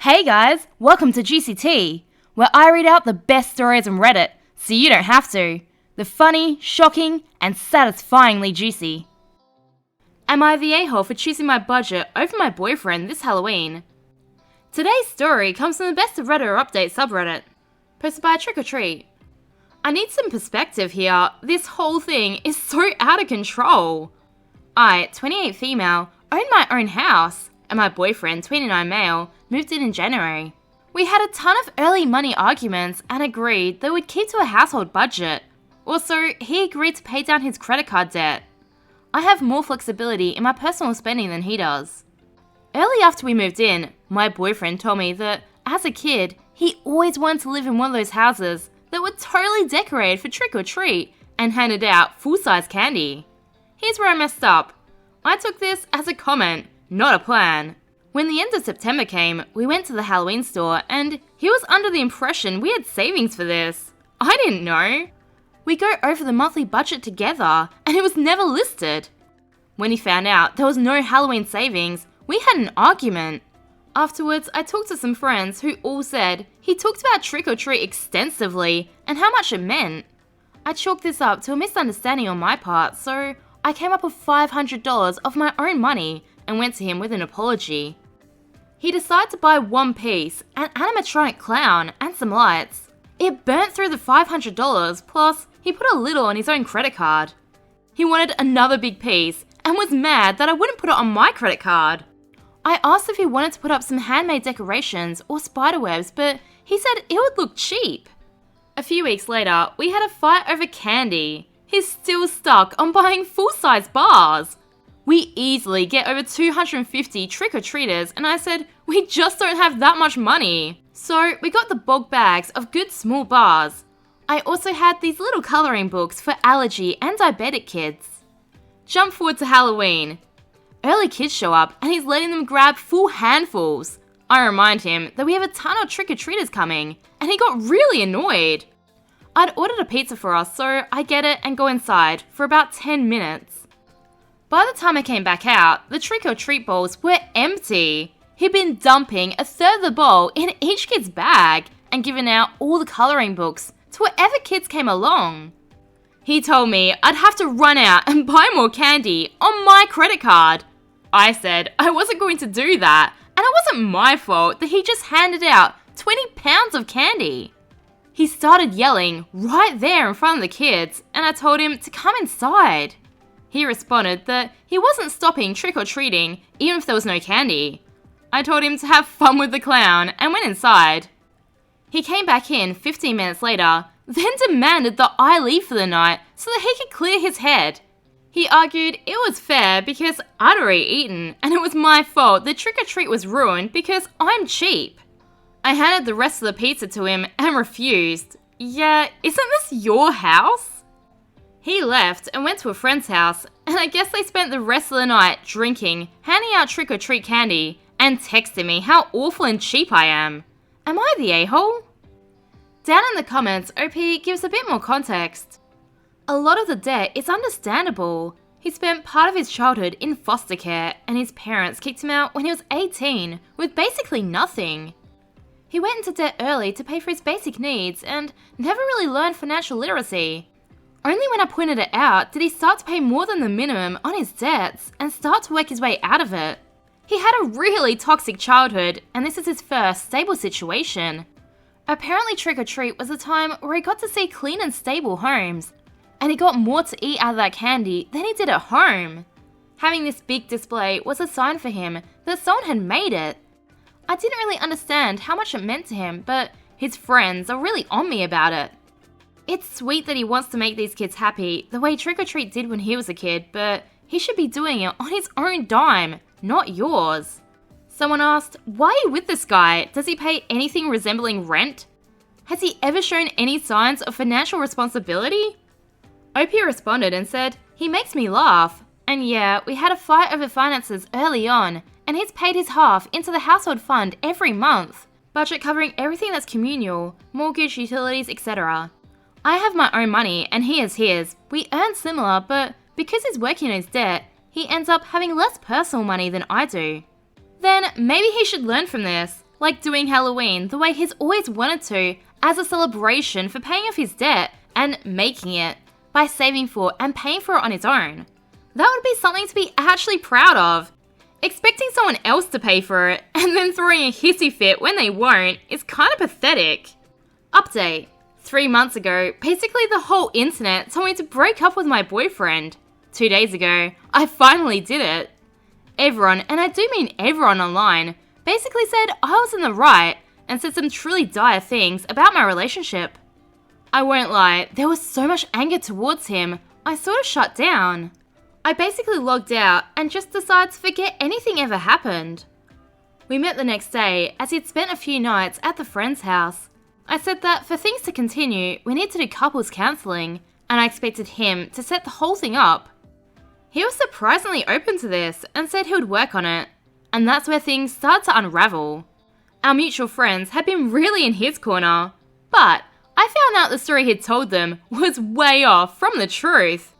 Hey guys, welcome to GCT, where I read out the best stories on Reddit, so you don't have to. The funny, shocking, and satisfyingly juicy. Am I the a-hole for choosing my budget over my boyfriend this Halloween? Today's story comes from the BestofRedditorUpdates subreddit, posted by Trick or Treat. I need some perspective here, this whole thing is so out of control. I, 28 female, own my own house, and my boyfriend, 29 male, moved in January. We had a ton of early money arguments and agreed that we'd keep to a household budget. Also, he agreed to pay down his credit card debt. I have more flexibility in my personal spending than he does. Early after we moved in, my boyfriend told me that, as a kid, he always wanted to live in one of those houses that were totally decorated for trick or treat and handed out full-size candy. Here's where I messed up. I took this as a comment, not a plan. When the end of September came, we went to the Halloween store and he was under the impression we had savings for this. I didn't know. We go over the monthly budget together and it was never listed. When he found out there was no Halloween savings, we had an argument. Afterwards, I talked to some friends who all said he talked about trick or treat extensively and how much it meant. I chalked this up to a misunderstanding on my part, so I came up with $500 of my own money and went to him with an apology. He decided to buy one piece, an animatronic clown, and some lights. It burnt through the $500, plus he put a little on his own credit card. He wanted another big piece and was mad that I wouldn't put it on my credit card. I asked if he wanted to put up some handmade decorations or spiderwebs, but he said it would look cheap. A few weeks later, we had a fight over candy. He's still stuck on buying full-size bars. We easily get over 250 trick-or-treaters and I said, we just don't have that much money. So we got the bulk bags of good small bars. I also had these little colouring books for allergy and diabetic kids. Jump forward to Halloween. Early kids show up and he's letting them grab full handfuls. I remind him that we have a ton of trick-or-treaters coming and he got really annoyed. I'd ordered a pizza for us, so I get it and go inside for about 10 minutes. By the time I came back out, the trick-or-treat bowls were empty. He'd been dumping a third of the bowl in each kid's bag and giving out all the colouring books to whatever kids came along. He told me I'd have to run out and buy more candy on my credit card. I said I wasn't going to do that, and it wasn't my fault that he just handed out 20 pounds of candy. He started yelling right there in front of the kids, and I told him to come inside. He responded that he wasn't stopping trick-or-treating even if there was no candy. I told him to have fun with the clown and went inside. He came back in 15 minutes later, then demanded that I leave for the night so that he could clear his head. He argued it was fair because I'd already eaten and it was my fault the trick-or-treat was ruined because I'm cheap. I handed the rest of the pizza to him and refused. Yeah, isn't this your house? He left and went to a friend's house, and I guess they spent the rest of the night drinking, handing out trick-or-treat candy, and texting me how awful and cheap I am. Am I the a-hole? Down in the comments, OP gives a bit more context. A lot of the debt is understandable. He spent part of his childhood in foster care, and his parents kicked him out when he was 18, with basically nothing. He went into debt early to pay for his basic needs, and never really learned financial literacy. Only when I pointed it out did he start to pay more than the minimum on his debts and start to work his way out of it. He had a really toxic childhood, and this is his first stable situation. Apparently trick-or-treat was the time where he got to see clean and stable homes, and he got more to eat out of that candy than he did at home. Having this big display was a sign for him that someone had made it. I didn't really understand how much it meant to him, but his friends are really on me about it. It's sweet that he wants to make these kids happy the way trick-or-treat did when he was a kid, but he should be doing it on his own dime, not yours. Someone asked, why are you with this guy? Does he pay anything resembling rent? Has he ever shown any signs of financial responsibility? OP responded and said, he makes me laugh. And yeah, we had a fight over finances early on, and he's paid his half into the household fund every month, budget covering everything that's communal, mortgage, utilities, etc. I have my own money and he has his. We earn similar, but because he's working on his debt, he ends up having less personal money than I do. Then maybe he should learn from this. like doing Halloween the way he's always wanted to, as a celebration for paying off his debt and making it by saving for and paying for it on his own. That would be something to be actually proud of. Expecting someone else to pay for it and then throwing a hissy fit when they won't is kind of pathetic. Update. 3 months ago, basically the whole internet told me to break up with my boyfriend. 2 days ago, I finally did it. Everyone, and I do mean everyone online, basically said I was in the right and said some truly dire things about my relationship. I won't lie, there was so much anger towards him, I sort of shut down. I basically logged out and just decided to forget anything ever happened. We met the next day as he'd spent a few nights at the friend's house. I said that for things to continue, we need to do couples counselling, and I expected him to set the whole thing up. He was surprisingly open to this and said he would work on it, and that's where things started to unravel. Our mutual friends had been really in his corner, but I found out the story he'd told them was way off from the truth.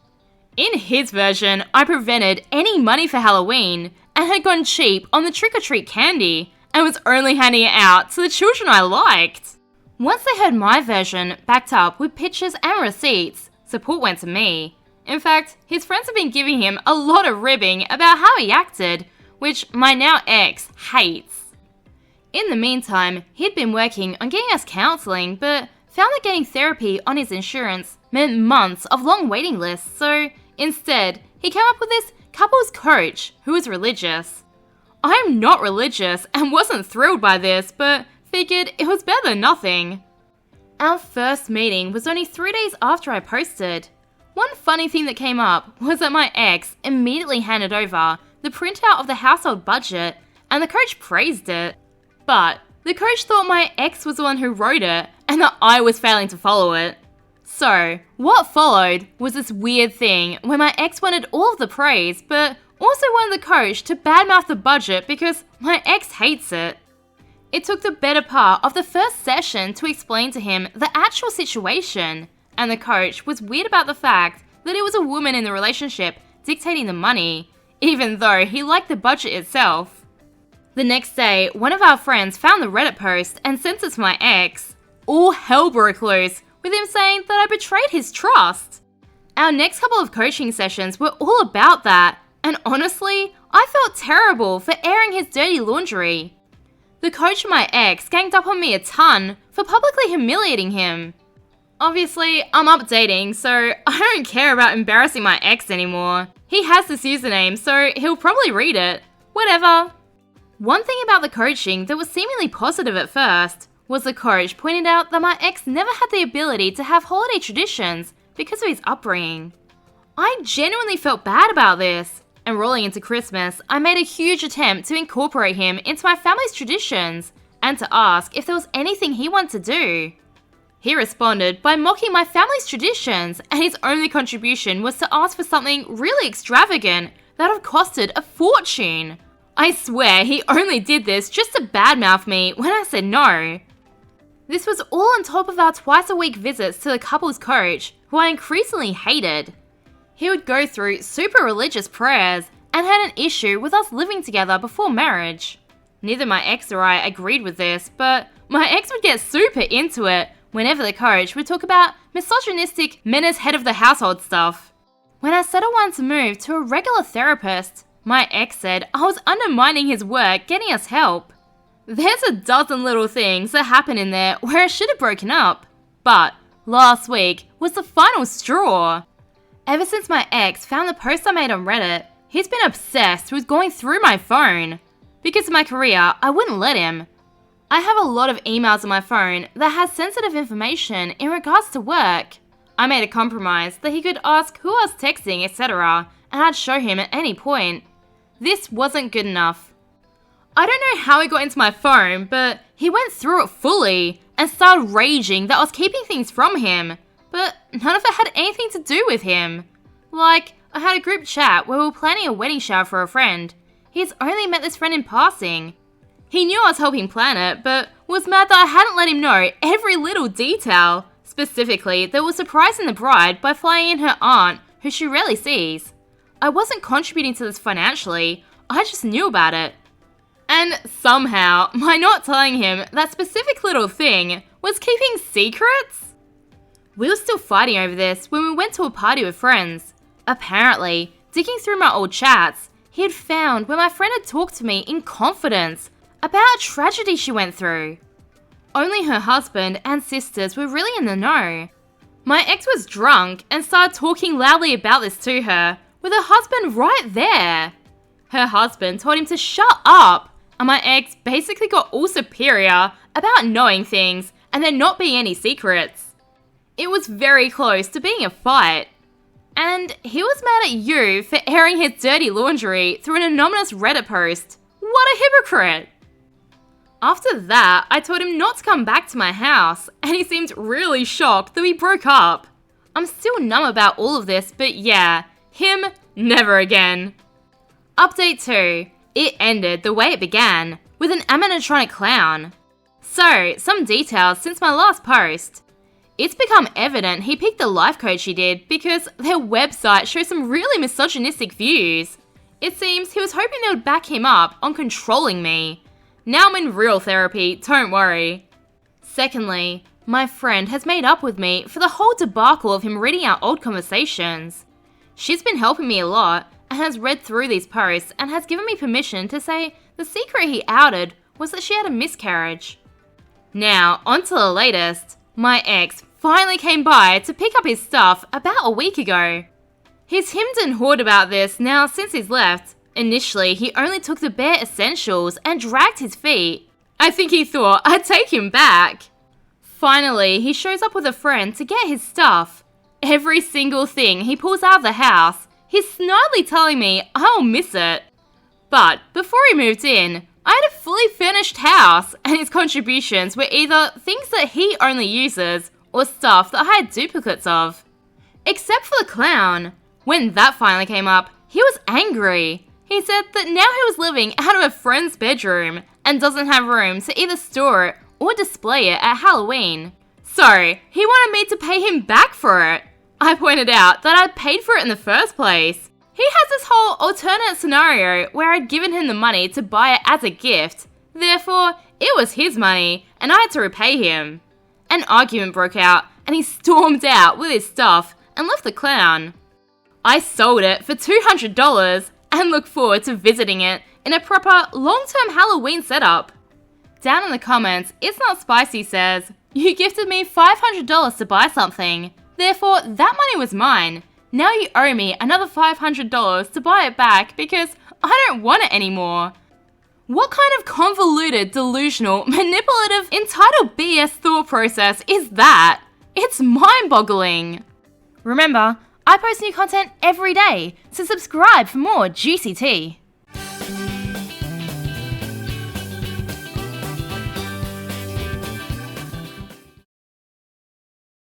In his version, I prevented any money for Halloween and had gone cheap on the trick-or-treat candy and was only handing it out to the children I liked. Once they heard my version, backed up with pictures and receipts, support went to me. In fact, his friends have been giving him a lot of ribbing about how he acted, which my now ex hates. In the meantime, he'd been working on getting us counselling, but found that getting therapy on his insurance meant months of long waiting lists, so instead, he came up with this couples coach who was religious. I'm not religious and wasn't thrilled by this, but figured it was better than nothing. Our first meeting was only 3 days after I posted. One funny thing that came up was that my ex immediately handed over the printout of the household budget and the coach praised it. But the coach thought my ex was the one who wrote it and that I was failing to follow it. So, what followed was this weird thing where my ex wanted all of the praise, but also wanted the coach to badmouth the budget because my ex hates it. It took the better part of the first session to explain to him the actual situation, and the coach was weird about the fact that it was a woman in the relationship dictating the money, even though he liked the budget itself. The next day, one of our friends found the Reddit post and sent it to my ex. All hell broke loose, with him saying that I betrayed his trust. Our next couple of coaching sessions were all about that, and honestly, I felt terrible for airing his dirty laundry. The coach and my ex ganged up on me a ton for publicly humiliating him. Obviously, I'm updating, so I don't care about embarrassing my ex anymore. He has this username, so he'll probably read it. Whatever. One thing about the coaching that was seemingly positive at first was the coach pointed out that my ex never had the ability to have holiday traditions because of his upbringing. I genuinely felt bad about this, and rolling into Christmas, I made a huge attempt to incorporate him into my family's traditions and to ask if there was anything he wanted to do. He responded by mocking my family's traditions, and his only contribution was to ask for something really extravagant that would have costed a fortune. I swear he only did this just to badmouth me when I said no. This was all on top of our twice-a-week visits to the couples coach, who I increasingly hated. He would go through super religious prayers and had an issue with us living together before marriage. Neither my ex or I agreed with this, but my ex would get super into it whenever the coach would talk about misogynistic men as head of the household stuff. When I said I wanted to move to a regular therapist, my ex said I was undermining his work getting us help. There's a dozen little things that happened in there where I should have broken up, but last week was the final straw. Ever since my ex found the post I made on Reddit, he's been obsessed with going through my phone. Because of my career, I wouldn't let him. I have a lot of emails on my phone that has sensitive information in regards to work. I made a compromise that he could ask who I was texting, etc., and I'd show him at any point. This wasn't good enough. I don't know how he got into my phone, but he went through it fully and started raging that I was keeping things from him, but none of it had anything to do with him. Like, I had a group chat where we were planning a wedding shower for a friend. He's only met this friend in passing. He knew I was helping plan it, but was mad that I hadn't let him know every little detail. Specifically, that was surprising the bride by flying in her aunt, who she rarely sees. I wasn't contributing to this financially, I just knew about it. And somehow, my not telling him that specific little thing was keeping secrets? We were still fighting over this when we went to a party with friends. Apparently, digging through my old chats, he had found where my friend had talked to me in confidence about a tragedy she went through. Only her husband and sisters were really in the know. My ex was drunk and started talking loudly about this to her, with her husband right there. Her husband told him to shut up, and my ex basically got all superior about knowing things and there not being any secrets. It was very close to being a fight. And he was mad at you for airing his dirty laundry through an anonymous Reddit post. What a hypocrite! After that, I told him not to come back to my house, and he seemed really shocked that we broke up. I'm still numb about all of this, but yeah, him, never again. Update 2. It ended the way it began, with an animatronic clown. So, some details since my last post. It's become evident he picked the life coach he did because their website shows some really misogynistic views. It seems he was hoping they would back him up on controlling me. Now I'm in real therapy, don't worry. Secondly, my friend has made up with me for the whole debacle of him reading out old conversations. She's been helping me a lot and has read through these posts and has given me permission to say the secret he outed was that she had a miscarriage. Now, on to the latest. My ex finally came by to pick up his stuff about a week ago. He's hemmed and hawed about this now since he's left. Initially, he only took the bare essentials and dragged his feet. I think he thought I'd take him back. Finally, he shows up with a friend to get his stuff. Every single thing he pulls out of the house, he's snidely telling me I'll miss it. But before he moved in, I had a fully furnished house, and his contributions were either things that he only uses or stuff that I had duplicates of. Except for the clown. When that finally came up, he was angry. He said that now he was living out of a friend's bedroom and doesn't have room to either store it or display it at Halloween. So, he wanted me to pay him back for it. I pointed out that I'd paid for it in the first place. He has this whole alternate scenario where I'd given him the money to buy it as a gift. Therefore, it was his money and I had to repay him. An argument broke out and he stormed out with his stuff and left the clown. I sold it for $200 and look forward to visiting it in a proper long-term Halloween setup. Down in the comments, It's Not Spicy says, "You gifted me $500 to buy something. Therefore, that money was mine. Now you owe me another $500 to buy it back because I don't want it anymore." What kind of convoluted, delusional, manipulative, entitled BS thought process is that? It's mind-boggling. Remember, I post new content every day, so subscribe for more juicy tea.